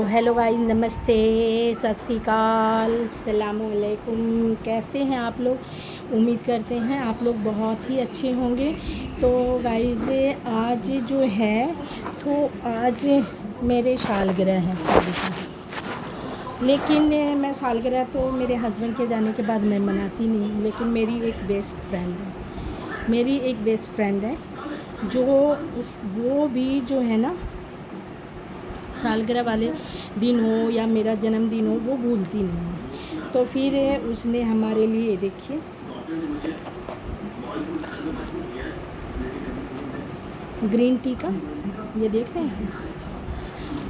Hello guys, नमस्ते, सत श्री अकाल, अस्सलाम वालेकुम। कैसे हैं आप लोग? उम्मीद करते हैं आप लोग बहुत ही अच्छे होंगे। तो गाइस, आज जो है तो आज मेरे सालगिरह है शादी की। लेकिन मैं सालगिरह तो मेरे हस्बैंड के जाने के बाद मैं मनाती नहीं, लेकिन मेरी एक बेस्ट फ्रेंड है जो वो भी जो है ना, सालगिरह वाले दिन हो या मेरा जन्मदिन हो, वो भूलती नहीं है। तो फिर उसने हमारे लिए, देखिए, ग्रीन टी का, ये देख रहे हैं,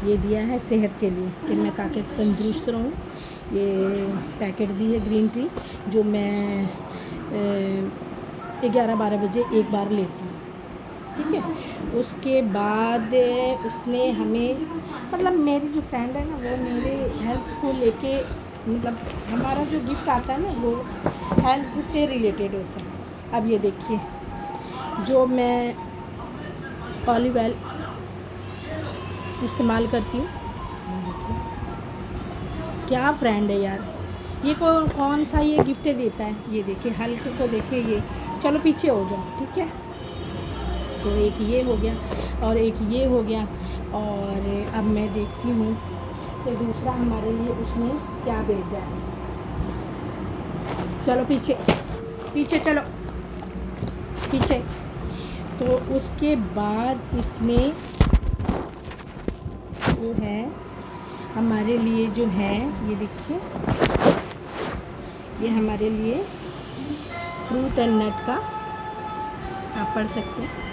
ये दिया है सेहत के लिए कि मैं ताकि तंदुरुस्त रहूं। ये पैकेट दी है ग्रीन टी, जो मैं 11-12 बजे एक बार लेती हूँ, ठीक है। उसके बाद उसने हमें, मतलब मेरी जो फ्रेंड है ना, वो मेरे हेल्थ को लेके, मतलब हमारा जो गिफ्ट आता है ना, वो हेल्थ से रिलेटेड होता है। अब ये देखिए, जो मैं ऑलिव ऑयल इस्तेमाल करती हूँ, देखिए क्या फ्रेंड है यार। ये कौन सा ये गिफ्ट देता है, ये देखिए, हल्के को देखिए ये। चलो पीछे हो जाओ, ठीक है। तो एक ये हो गया और एक ये हो गया, और अब मैं देखती हूँ कि दूसरा हमारे लिए उसने क्या भेजा है। चलो पीछे पीछे, चलो पीछे। तो उसके बाद इसने जो है हमारे लिए जो है, ये देखिए, ये हमारे लिए फ्रूट एंड नट का, आप पढ़ सकते हैं,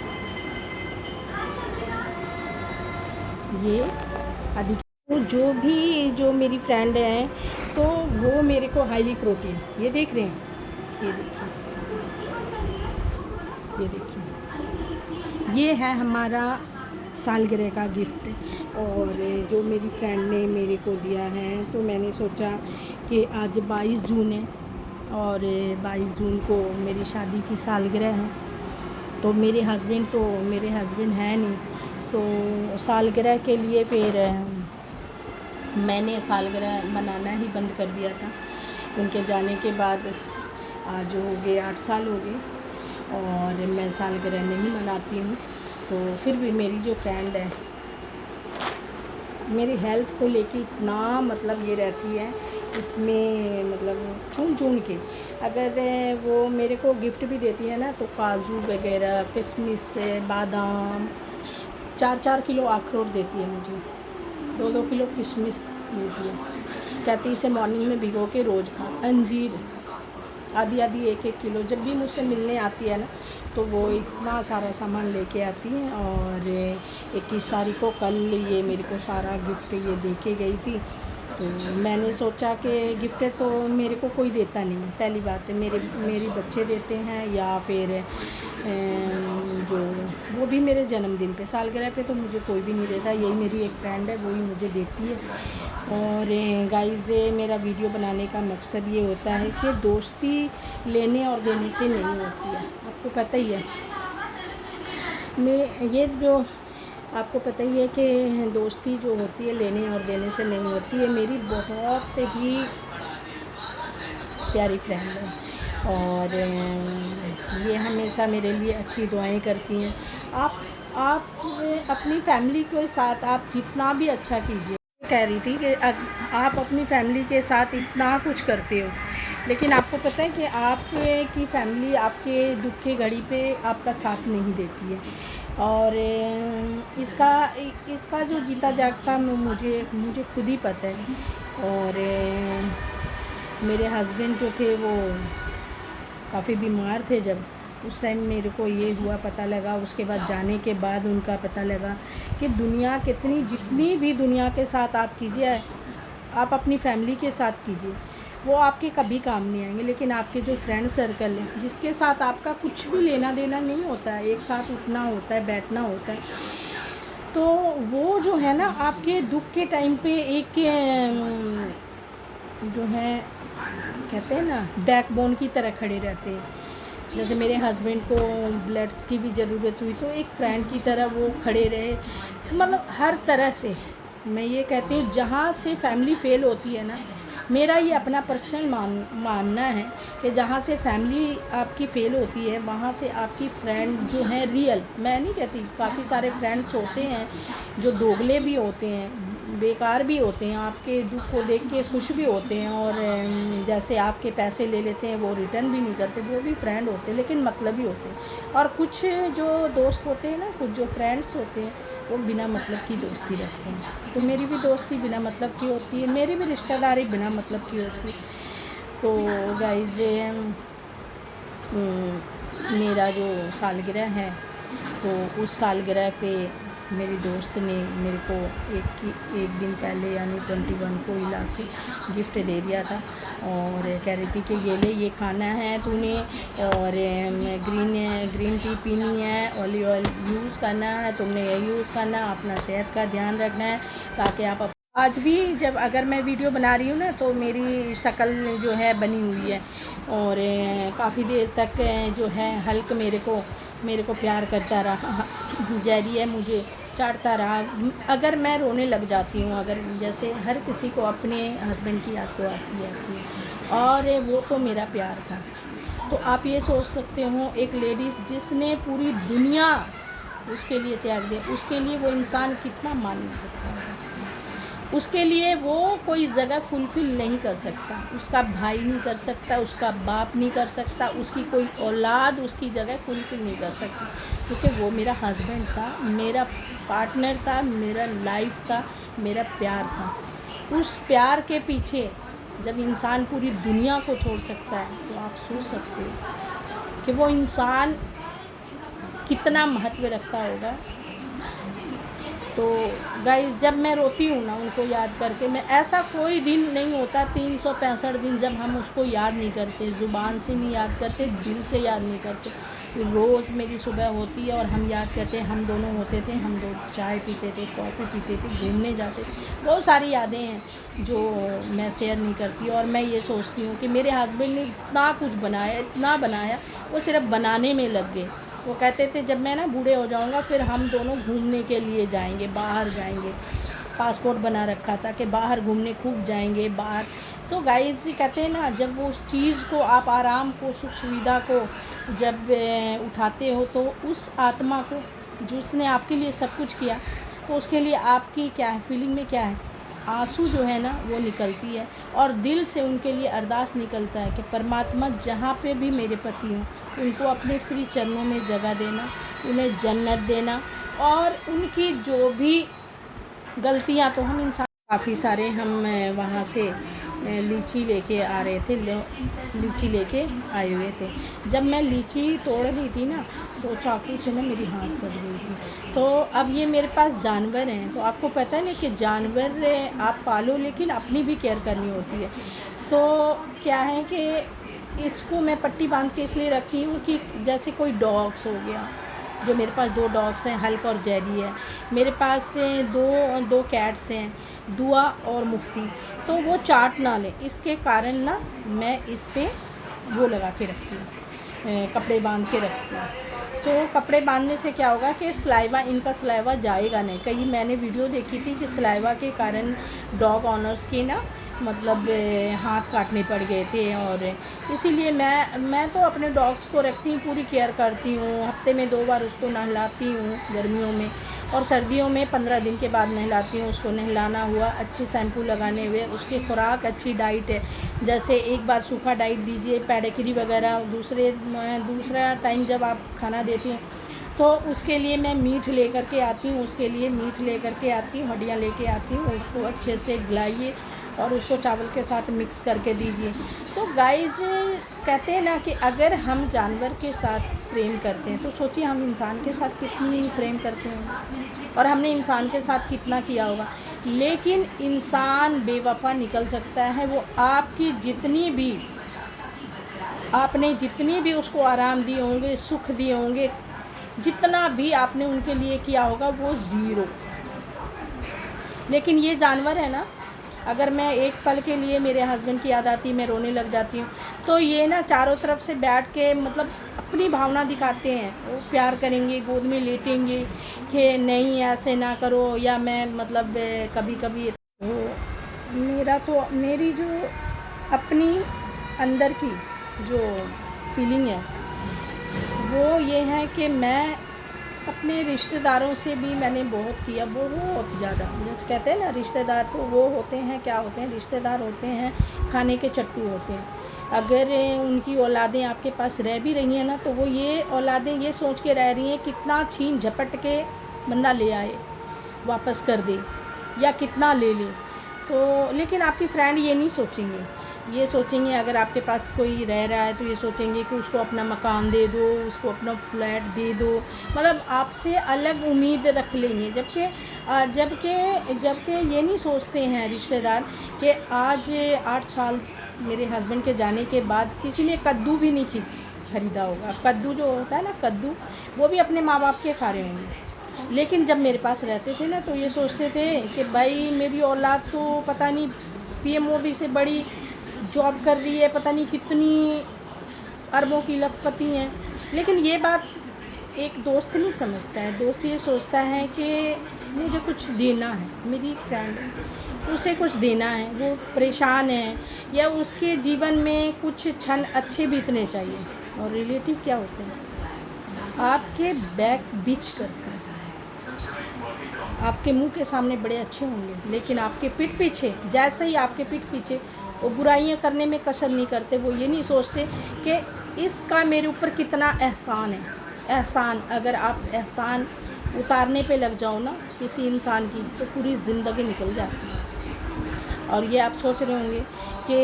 ये अधिक। तो जो मेरी फ्रेंड है, तो वो मेरे को हाईली प्रोटीन, ये देख रहे हैं, ये देखिए, ये है हमारा सालगिरह का गिफ्ट। और जो मेरी फ्रेंड ने मेरे को दिया है, तो मैंने सोचा कि आज 22 जून है और 22 जून को मेरी शादी की सालगिरह है। तो मेरे हस्बैंड है नहीं, तो सालगिरह के लिए फिर मैंने सालगिरह मनाना ही बंद कर दिया था। उनके जाने के बाद आज हो गए 8 साल हो गए और मैं सालगिरह नहीं मनाती हूँ। तो फिर भी मेरी जो फ्रेंड है, मेरी हेल्थ को लेके इतना, मतलब ये रहती है इसमें, मतलब चुन के, अगर वो मेरे को गिफ्ट भी देती है ना, तो काजू वगैरह, किशमिश, बादाम, 4-4 किलो अखरोट देती है मुझे, 2-2 किलो किशमिश देती है। कहती है इसे मॉर्निंग में भिगो के रोज़ खा। अंजीर आधी 1-1 किलो, जब भी मुझसे मिलने आती है ना, तो वो इतना सारा सामान लेके आती है। और 21 तारीख को, कल, ये मेरे को सारा गिफ्ट ये दे के गई थी। तो मैंने सोचा कि गिफ्ट तो मेरे को कोई देता नहीं, पहली बात है, मेरे बच्चे देते हैं, या फिर जो वो भी मेरे जन्मदिन पे, सालगिरह पे तो मुझे कोई भी नहीं देता। यही मेरी एक फ्रेंड है, वही मुझे देती है। और गाइस, मेरा वीडियो बनाने का मकसद ये होता है कि दोस्ती लेने और देने से नहीं होती है, आपको पता ही है। आपको पता ही है कि दोस्ती जो होती है लेने और देने से नहीं होती है। मेरी बहुत ही प्यारी फ्रेंड है और ये हमेशा मेरे लिए अच्छी दुआएं करती हैं। आप अपनी फैमिली के साथ आप जितना भी अच्छा कीजिए, कह रही थी कि आप अपनी फैमिली के साथ इतना कुछ करते हो, लेकिन आपको पता है कि आपकी फैमिली आपके दुख की घड़ी पे आपका साथ नहीं देती है। और इसका जो जीता जागता मुझे खुद ही पता है। और मेरे हस्बैंड जो थे, वो काफ़ी बीमार थे जब, उस टाइम मेरे को ये हुआ, पता लगा। उसके बाद जाने के बाद उनका पता लगा कि दुनिया कितनी, जितनी भी दुनिया के साथ आप कीजिए, आप अपनी फैमिली के साथ कीजिए, वो आपके कभी काम नहीं आएंगे। लेकिन आपके जो फ्रेंड सर्कल है, जिसके साथ आपका कुछ भी लेना देना नहीं होता है, एक साथ उठना होता है, बैठना होता है, तो वो जो है ना, आपके दुख के टाइम पे एक जो है, कहते हैं ना, बैकबोन की तरह खड़े रहते हैं। जैसे मेरे हस्बैंड को ब्लड्स की भी ज़रूरत हुई, तो एक फ्रेंड की तरह वो खड़े रहे, मतलब हर तरह से मैं ये कहती हूँ जहाँ से फैमिली फेल होती है ना, मेरा ये अपना पर्सनल मानना है कि जहाँ से फैमिली आपकी फ़ेल होती है वहाँ से आपकी फ्रेंड जो हैं रियल, मैं नहीं कहती, काफ़ी सारे फ्रेंड्स होते हैं जो दोगले भी होते हैं, बेकार भी होते हैं, आपके दुख को देख के खुश भी होते हैं, और जैसे आपके पैसे ले लेते हैं वो रिटर्न भी नहीं करते, वो भी फ्रेंड होते हैं लेकिन मतलबी होते हैं। और कुछ जो दोस्त होते हैं ना, कुछ जो फ्रेंड्स होते हैं वो बिना मतलब की दोस्ती रखते हैं। तो मेरी भी दोस्ती बिना मतलब की होती है, मेरी भी रिश्तेदारी बिना मतलब की होती है। तो गाइज़ मेरा जो सालगिरह है तो उस सालगिरह पे मेरी दोस्त ने मेरे को एक दिन पहले यानी 21 को ही ला के गिफ्ट दे दिया था, और कह रही थी कि ये ले, ये खाना है तूने, और ग्रीन टी पीनी है, ऑलिव ऑयल यूज़ करना है, तुमने ये यूज़ करना है, अपना सेहत का ध्यान रखना है, ताकि आप आज भी जब अगर मैं वीडियो बना रही हूँ ना तो मेरी शक्ल जो है बनी हुई है, और काफ़ी देर तक जो है हल्क मेरे को प्यार करता रहा, जैरी है मुझे चाटता रहा। अगर मैं रोने लग जाती हूँ, अगर जैसे हर किसी को अपने हस्बैंड की याद तो आती है, और वो तो मेरा प्यार था। तो आप ये सोच सकते हो एक लेडीज़ जिसने पूरी दुनिया उसके लिए त्याग दिया, उसके लिए वो इंसान कितना मान्य होता है, उसके लिए वो कोई जगह फुलफ़िल नहीं कर सकता, उसका भाई नहीं कर सकता, उसका बाप नहीं कर सकता, उसकी कोई औलाद उसकी जगह फुलफ़िल नहीं कर सकती, क्योंकि वो मेरा हस्बैंड था, मेरा पार्टनर था, मेरा लाइफ था, मेरा प्यार था। उस प्यार के पीछे जब इंसान पूरी दुनिया को छोड़ सकता है तो आप सोच सकते हो कि वो इंसान कितना महत्व रखता होगा। तो गाइस जब मैं रोती हूँ ना उनको याद करके, मैं ऐसा कोई दिन नहीं होता 365 दिन जब हम उसको याद नहीं करते, ज़ुबान से नहीं याद करते, दिल से याद नहीं करते। रोज़ मेरी सुबह होती है और हम याद करते हैं, हम दोनों होते थे, हम दो चाय पीते थे, कॉफ़ी पीते थे, घूमने जाते थे, बहुत सारी यादें हैं जो मैं शेयर नहीं करती। और मैं ये सोचती हूँ कि मेरे हस्बैंड ने इतना कुछ बनाया, इतना बनाया, वो सिर्फ बनाने में लग गए। वो कहते थे जब मैं ना बूढ़े हो जाऊंगा फिर हम दोनों घूमने के लिए जाएंगे, बाहर जाएंगे, पासपोर्ट बना रखा था कि बाहर घूमने खूब जाएंगे बाहर। तो गाइस कहते हैं ना, जब वो उस चीज़ को, आप आराम को, सुख सुविधा को जब उठाते हो तो उस आत्मा को जिसने आपके लिए सब कुछ किया, तो उसके लिए आपकी क्या है, फीलिंग में क्या है, आंसू जो है ना वो निकलती है, और दिल से उनके लिए अरदास निकलता है कि परमात्मा जहाँ पे भी मेरे पति हों उनको अपने श्री चरणों में जगह देना, उन्हें जन्नत देना, और उनकी जो भी गलतियाँ, तो हम इंसान काफ़ी सारे हम वहाँ से लीची लेके आ रहे थे, लीची लेके आए हुए थे। जब मैं लीची तोड़ रही थी ना तो चाकू से ना मेरी हाथ कट गई थी। तो अब ये मेरे पास जानवर हैं, तो आपको पता है ना कि जानवर आप पालो लेकिन अपनी भी केयर करनी होती है। तो क्या है कि इसको मैं पट्टी बांध के इसलिए रखी हूँ कि जैसे कोई डॉग्स हो गया, जो मेरे पास 2 डॉग्स हैं, हल्क और जेरी है, मेरे पास दो कैट्स हैं, दुआ और मुफ्ती, तो वो चाट ना लें, इसके कारण ना मैं इस पे वो लगा के रखती हूँ, कपड़े बांध के रखती हूँ। तो कपड़े बांधने से क्या होगा कि सलाइवा, इनका सलाइवा जाएगा नहीं। कहीं मैंने वीडियो देखी थी कि सलाइवा के कारण डॉग ऑनर्स के ना मतलब हाथ काटने पड़ गए थे, और इसीलिए मैं तो अपने डॉग्स को रखती हूँ, पूरी केयर करती हूँ, हफ्ते में 2 बार उसको नहलाती हूँ गर्मियों में, और सर्दियों में 15 दिन के बाद नहलाती हूँ। उसको नहलाना हुआ, अच्छे शैम्पू लगाने हुए, उसकी खुराक अच्छी डाइट है, जैसे एक बार सूखा डाइट दीजिए, पेडिग्री वगैरह, दूसरा टाइम जब आप खाना देती हैं तो उसके लिए मैं मीट लेकर के आती हूँ, उसके लिए मीट लेकर के आती हूँ, हड्डियाँ लेके आती हूँ, उसको अच्छे से गलाइए और उसको चावल के साथ मिक्स करके दीजिए। तो गाइस कहते हैं ना कि अगर हम जानवर के साथ प्रेम करते हैं तो सोचिए हम इंसान के साथ कितनी प्रेम करते हैं, और हमने इंसान के साथ कितना किया होगा। लेकिन इंसान बेवफा निकल सकता है, वो आपकी आपने जितनी भी उसको आराम दिए होंगे, सुख दिए होंगे, जितना भी आपने उनके लिए किया होगा वो ज़ीरो। लेकिन ये जानवर है ना, अगर मैं एक पल के लिए मेरे हस्बैंड की याद आती है, मैं रोने लग जाती हूँ। तो ये ना चारों तरफ से बैठ के मतलब अपनी भावना दिखाते हैं, वो प्यार करेंगे, गोद में लेटेंगे कि नहीं ऐसे ना करो, या मैं मतलब कभी कभी तो मेरी जो अपनी अंदर की जो फीलिंग है वो ये है कि मैं अपने रिश्तेदारों से भी मैंने बहुत किया, बहुत ज़्यादा। जैसे कहते हैं ना, रिश्तेदार तो वो होते हैं, क्या होते हैं, रिश्तेदार होते हैं खाने के चट्टू होते हैं। अगर उनकी औलादें आपके पास रह भी रही हैं ना, तो वो ये औलादें ये सोच के रह रही हैं कितना छीन झपट के बंदा ले आए, वापस कर दे या कितना ले ले। तो लेकिन आपकी फ्रेंड ये नहीं सोचेंगे, ये सोचेंगे अगर आपके पास कोई रह रहा है तो ये सोचेंगे कि उसको अपना मकान दे दो, उसको अपना फ्लैट दे दो, मतलब आपसे अलग उम्मीद रख लेंगे। जबकि ये नहीं सोचते हैं रिश्तेदार कि आज 8 साल मेरे हस्बैंड के जाने के बाद किसी ने कद्दू भी नहीं खरीदा होगा। कद्दू जो होता है ना, कद्दू वो भी अपने माँ बाप के खा रहे होंगे। लेकिन जब मेरे पास रहते थे ना, तो ये सोचते थे कि भाई मेरी औलाद तो पता नहीं पीएम मोदी से बड़ी जॉब कर रही है, पता नहीं कितनी अरबों की लखपति हैं। लेकिन ये बात एक दोस्त नहीं समझता है। दोस्त ये सोचता है कि मुझे कुछ देना है, मेरी एक फ्रेंड है उसे कुछ देना है, वो परेशान है, या उसके जीवन में कुछ क्षण अच्छे बीतने चाहिए। और रिलेटिव क्या होते हैं, आपके बैक बीच करते हैं। आपके मुंह के सामने बड़े अच्छे होंगे, लेकिन आपके पीठ पीछे, जैसे ही आपके पीठ पीछे वो बुराइयां करने में कसर नहीं करते। वो ये नहीं सोचते कि इसका मेरे ऊपर कितना एहसान है। एहसान, अगर आप एहसान उतारने पे लग जाओ ना किसी इंसान की, तो पूरी ज़िंदगी निकल जाती है। और ये आप सोच रहे होंगे कि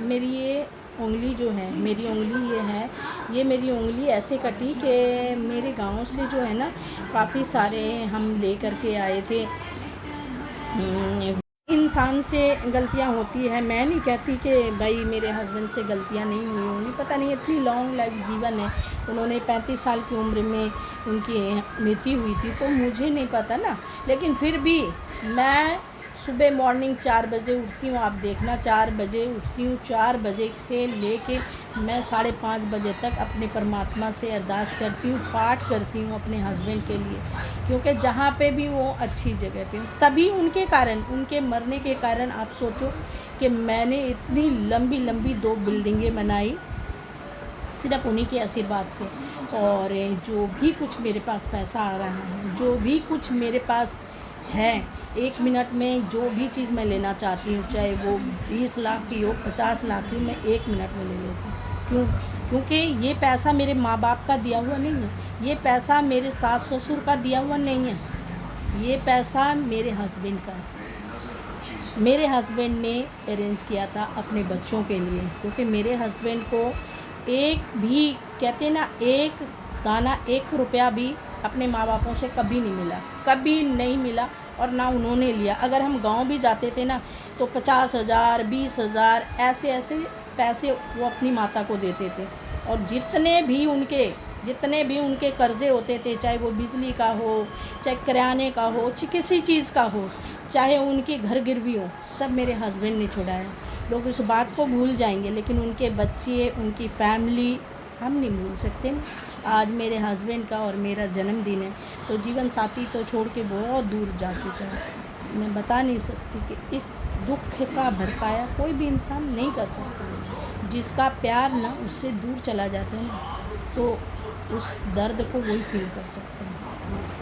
मेरी ये उंगली जो है, मेरी उंगली ये है, ये मेरी उंगली ऐसे कटी कि मेरे गांव से जो है ना काफ़ी सारे हम ले करके आए थे। इंसान से गलतियां होती है, मैं नहीं कहती कि भाई मेरे हस्बैंड से गलतियां नहीं हुई होंगी, पता नहीं इतनी लॉन्ग लाइफ जीवन है, उन्होंने 35 साल की उम्र में उनकी मृत्यु हुई थी, तो मुझे नहीं पता ना। लेकिन फिर भी मैं सुबह मॉर्निंग 4 बजे उठती हूँ, आप देखना 4 बजे उठती हूँ। 4 बजे से लेके मैं 5:30 बजे तक अपने परमात्मा से अरदास करती हूँ, पाठ करती हूँ अपने हस्बैंड के लिए, क्योंकि जहाँ पे भी वो अच्छी जगह पे, तभी उनके कारण, उनके मरने के कारण आप सोचो कि मैंने इतनी लंबी लंबी 2 बिल्डिंगें बनाई सिर्फ उन्हीं के आशीर्वाद से। और जो भी कुछ मेरे पास पैसा आ रहा है, जो भी कुछ मेरे पास है, 1 मिनट में जो भी चीज़ मैं लेना चाहती हूँ, चाहे वो 20 लाख की हो, 50 लाख की हो, मैं 1 मिनट में ले लेती हूँ। क्यों? क्योंकि ये पैसा मेरे माँ बाप का दिया हुआ नहीं है, ये पैसा मेरे सास ससुर का दिया हुआ नहीं है, ये पैसा मेरे हस्बैंड का है। मेरे हस्बैंड ने अरेंज किया था अपने बच्चों के लिए, क्योंकि मेरे हस्बैंड को एक भी, कहते हैं ना, एक दाना 1 रुपया भी अपने माँ बापों से कभी नहीं मिला, कभी नहीं मिला, और ना उन्होंने लिया। अगर हम गांव भी जाते थे ना, तो 50,000 20,000 ऐसे ऐसे पैसे वो अपनी माता को देते थे। और जितने भी उनके कर्जे होते थे, चाहे वो बिजली का हो, चाहे किराने का हो, किसी चीज़ का हो, चाहे उनकी घर गिरवी हो, सब मेरे हस्बैंड ने छुड़ाया। लोग उस बात को भूल जाएंगे, लेकिन उनके बच्चे, उनकी फैमिली हम नहीं भूल सकते ना। आज मेरे हस्बैंड का और मेरा जन्मदिन है, तो जीवन साथी तो छोड़ के बहुत दूर जा चुका है। मैं बता नहीं सकती कि इस दुख का भरपाया कोई भी इंसान नहीं कर सकता। जिसका प्यार ना उससे दूर चला जाता है ना, तो उस दर्द को वही फील कर सकते हैं।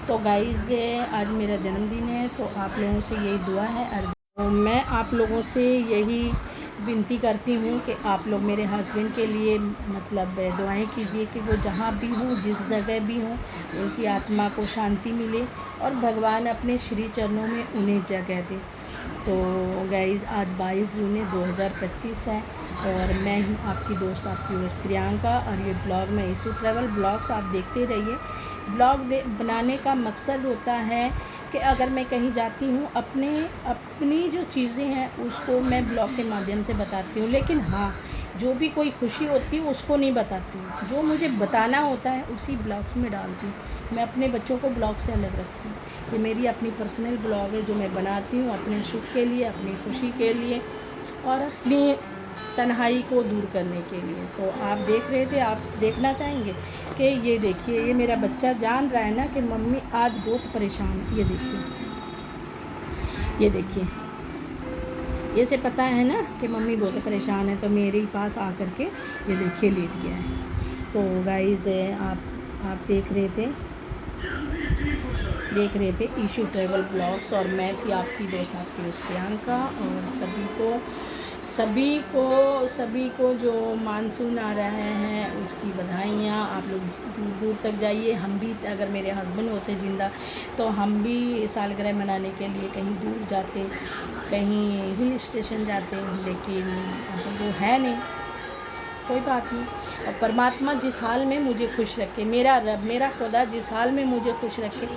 तो गाइज़, आज मेरा जन्मदिन है, तो आप लोगों से यही दुआ है। और मैं आप लोगों से यही विनती करती हूँ कि आप लोग मेरे हस्बैंड के लिए मतलब दुआएं कीजिए कि वो जहाँ भी हों, जिस जगह भी हों, उनकी आत्मा को शांति मिले और भगवान अपने श्री चरणों में उन्हें जगह दे। तो गाइज़, आज 22 जून 2025 है, और मैं हूँ आपकी दोस्त, आपकी होस्ट प्रियंका, और ये ब्लॉग में इशू ट्रैवल ब्लॉग्स आप देखते रहिए। ब्लॉग बनाने का मकसद होता है कि अगर मैं कहीं जाती हूँ, अपनी जो चीज़ें हैं उसको मैं ब्लॉग के माध्यम से बताती हूँ। लेकिन हाँ, जो भी कोई खुशी होती है उसको नहीं बताती हूँ, जो मुझे बताना होता है उसी ब्लॉग्स में डालती हूँ। मैं अपने बच्चों को ब्लॉग से अलग रखती हूँ। ये मेरी अपनी पर्सनल ब्लॉग है जो मैं बनाती हूँ अपने सुख के लिए, अपनी खुशी के लिए और अपनी तन्हाई को दूर करने के लिए। तो आप देख रहे थे, आप देखना चाहेंगे कि ये देखिए, ये मेरा बच्चा जान रहा है ना कि मम्मी आज बहुत परेशान है। ये देखिए, ये देखिए, ये से पता है ना कि मम्मी बहुत परेशान है, तो मेरे ही पास आकर के ये देखिए लेट गया है। तो गाइस आप देख रहे थे ईशू ट्रैवल ब्लॉग्स और मैं थी आपकी दोस्त, आपकी दोस्त प्रियंका। और सभी को जो मानसून आ रहे हैं उसकी बधाइयाँ। आप लोग दूर दूर तक जाइए। हम भी, अगर मेरे हस्बैंड होते ज़िंदा तो हम भी सालगिरह मनाने के लिए कहीं दूर जाते, कहीं हिल स्टेशन जाते, लेकिन अब वो है नहीं। कोई बात नहीं। और परमात्मा जिस हाल में मुझे खुश रखे, मेरा रब, मेरा खुदा जिस हाल में मुझे खुश रखे,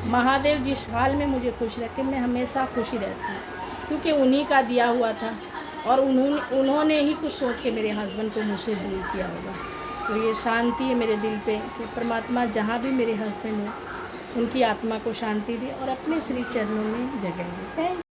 महादेव जिस हाल में मुझे खुश रखे, मैं हमेशा खुशी रहती हूँ, क्योंकि उन्हीं का दिया हुआ था और उन्होंने ही कुछ सोच के मेरे हस्बैंड को मुझसे दूर किया होगा। तो ये शांति है मेरे दिल पे कि परमात्मा जहाँ भी मेरे हस्बैंड हो उनकी आत्मा को शांति दे और अपने श्री चरणों में जगह दे।